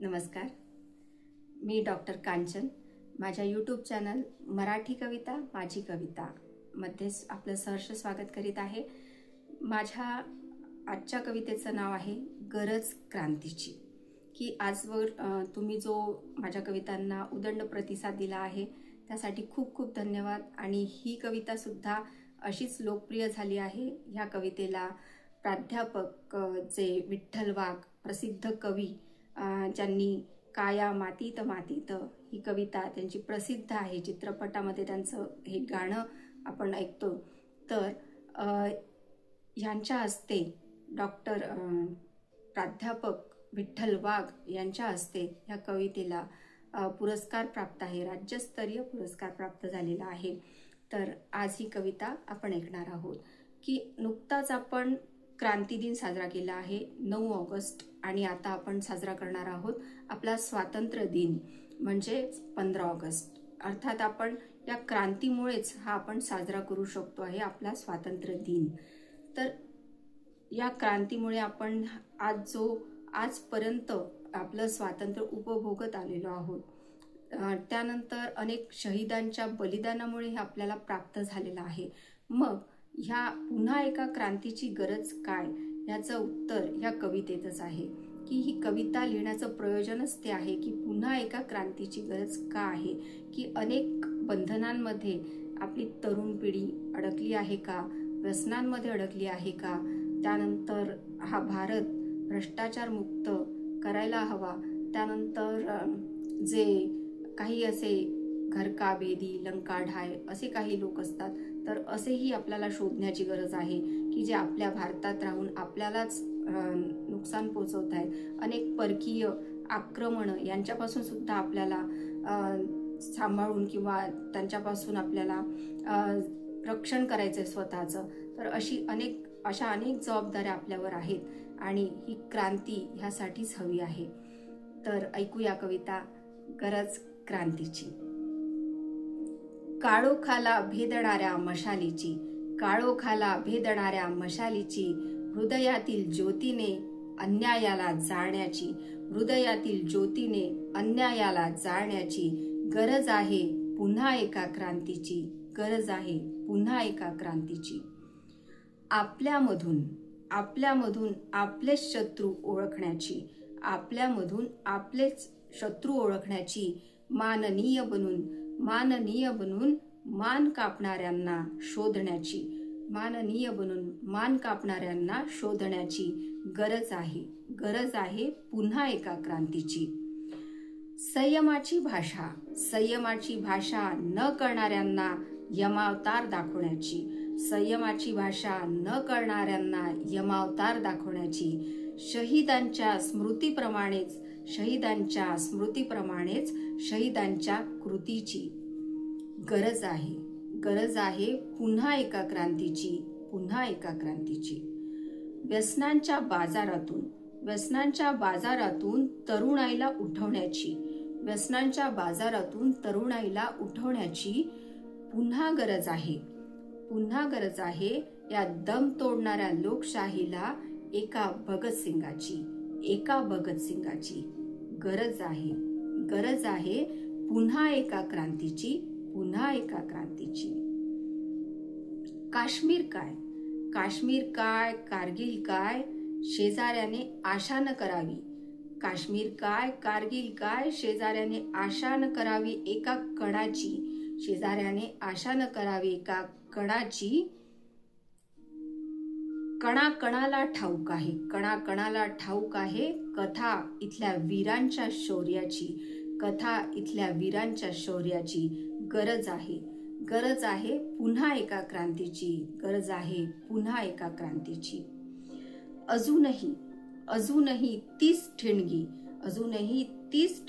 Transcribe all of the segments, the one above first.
नमस्कार, मी डॉक्टर कांचन. माझ्या YouTube channel Marathi कविता माझी कविता मध्ये आपलं सहर्ष स्वागत करीत आहे. माझ्या आजच्या कवितेचं नाव आहे गरज क्रांतीची. की आजवर तुम्ही जो माझ्या कवितांना उदंड प्रतिसाद दिला आहे त्यासाठी खूप खूप धन्यवाद. आणि ही कवितासुद्धा अशीच लोकप्रिय झाली आहे. ह्या कवितेला प्राध्यापक जे विठ्ठल वाघ, प्रसिद्ध कवी, ज्यांनी काया मातीत मातीत ही कविता त्यांची प्रसिद्ध आहे, चित्रपटामध्ये त्यांचं हे गाणं आपण ऐकतो. तर ह्यांच्या हस्ते डॉक्टर प्राध्यापक विठ्ठल वाघ यांच्या हस्ते ह्या कवितेला पुरस्कार प्राप्त आहे, राज्यस्तरीय पुरस्कार प्राप्त झालेला आहे. तर आज ही कविता आपण ऐकणार आहोत. की नुकताच आपण क्रांती दिन साजरा केला आहे 9 ऑगस्ट, आणि आता आपण साजरा करणार आहोत आपला स्वातंत्र्य दिन म्हणजे 15 ऑगस्ट. अर्थात आपण या क्रांतीमुळेच हा आपण साजरा करू शकतो आहे आपला स्वातंत्र्य दिन. तर या क्रांतीमुळे आपण आजपर्यंत आपलं स्वातंत्र्य उपभोगत आलेलो आहोत. त्यानंतर अनेक शहीदांच्या बलिदानामुळे हे आपल्याला प्राप्त झालेलं आहे. मग ह्या पुन्हा एका क्रांतीची गरज काय, याचं उत्तर ह्या कवितेतच आहे. की ही कविता लिहिण्याचं प्रयोजनच ते आहे की पुन्हा एका क्रांतीची गरज का आहे. की अनेक बंधनांमध्ये आपली तरुण पिढी अडकली आहे का, व्यसनांमध्ये अडकली आहे का, त्यानंतर हा भारत भ्रष्टाचार मुक्त करायला हवा, त्यानंतर जे काही असे घरका बेदी लंका ढाय असे काही लोक असतात, तर असेही आपल्याला शोधण्याची गरज आहे की जे आपल्या भारतात राहून आपल्यालाच नुकसान पोचवत आहेत. अनेक परकीय आक्रमण यांच्यापासून सुद्धा आपल्याला सांभाळून किंवा त्यांच्यापासून आपल्याला रक्षण करायचंय स्वतःचं. तर अशा अनेक जबाबदाऱ्या आपल्यावर आहेत आणि ही क्रांती ह्यासाठीच हवी आहे. तर ऐकूया कविता गरज क्रांतीची. काळोखाला भेदणाऱ्या मशालीची, काळोखाला भेदणाऱ्या मशालीची, हृदयातील ज्योतीने अन्यायाला जाळण्याची, हृदयातील ज्योतीने अन्यायाला जाळण्याची गरज आहे पुन्हा एका क्रांतीची, गरज आहे पुन्हा एका क्रांतीची. आपल्यामधून आपलेच शत्रू ओळखण्याची, आपल्यामधून आपलेच शत्रू ओळखण्याची, माननीय बनून मान कापणाऱ्यांना शोधण्याची, माननीय बनून मान कापणाऱ्यांना शोधण्याची गरज आहे पुन्हा एका क्रांतीची. संयमाची भाषा न करणाऱ्यांना यमावतार दाखवण्याची, संयमाची भाषा न करणाऱ्यांना यमावतार दाखवण्याची, शहीदांच्या स्मृतीप्रमाणेच शहीदांच्या कृतीची गरज आहे पुन्हा एका क्रांतीची, पुन्हा एका क्रांतीची. व्यसनांच्या बाजारातून तरुणाईला उठवण्याची, व्यसनांच्या बाजारातून तरुणाईला उठवण्याची पुन्हा गरज आहे या दम तोडणाऱ्या लोकशाहीला एका भगतसिंगाची गरज आहे पुन्हा एका क्रांतीची, पुन्हा एका क्रांतीची. काश्मीर काय, कारगिल काय, शेजाऱ्याने आशा न करावी, काश्मीर काय, कारगिल काय, शेजाऱ्याने आशा न करावी एका कणाची, शेजाऱ्याने आशा न करावी एका कणाची. कणाकणाला ठाऊक आहे कथा इथल्या वीरांच्या शौर्याची, गरज आहे पुन्हा एका क्रांतीची, गरज आहे पुन्हा एका क्रांतीची. अजूनही तीच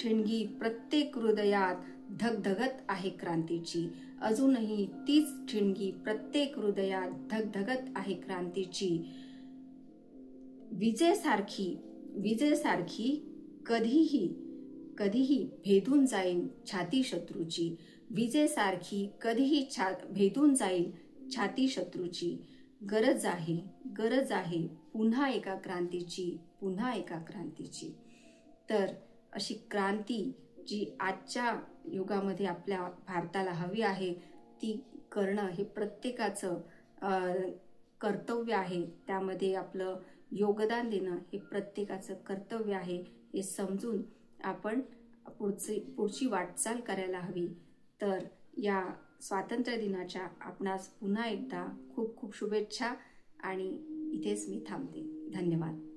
ठिणगी प्रत्येक हृदयात धगधगत आहे क्रांतीची, अजूनही तीच ठिणगी प्रत्येक हृदयात धगधगत आहे क्रांतीची. विजेसारखी कधीही भेदून जाईल छाती शत्रूची, विजेसारखी कधीही भेदून जाईल छाती शत्रूची. गरज आहे पुन्हा एका क्रांतीची, पुन्हा एका क्रांतीची. तर अशी क्रांती जी आजच्या युगामध्ये आपल्या भारताला हवी आहे ती करणं हे प्रत्येकाचं कर्तव्य आहे. त्यामध्ये आपलं योगदान देणं हे प्रत्येकाचं कर्तव्य आहे. हे समजून आपण पुढची वाटचाल करायला हवी. तर या स्वातंत्र्य दिनाच्या आपणास पुन्हा एकदा खूप खूप शुभेच्छा आणि इथेच मी थांबते. धन्यवाद.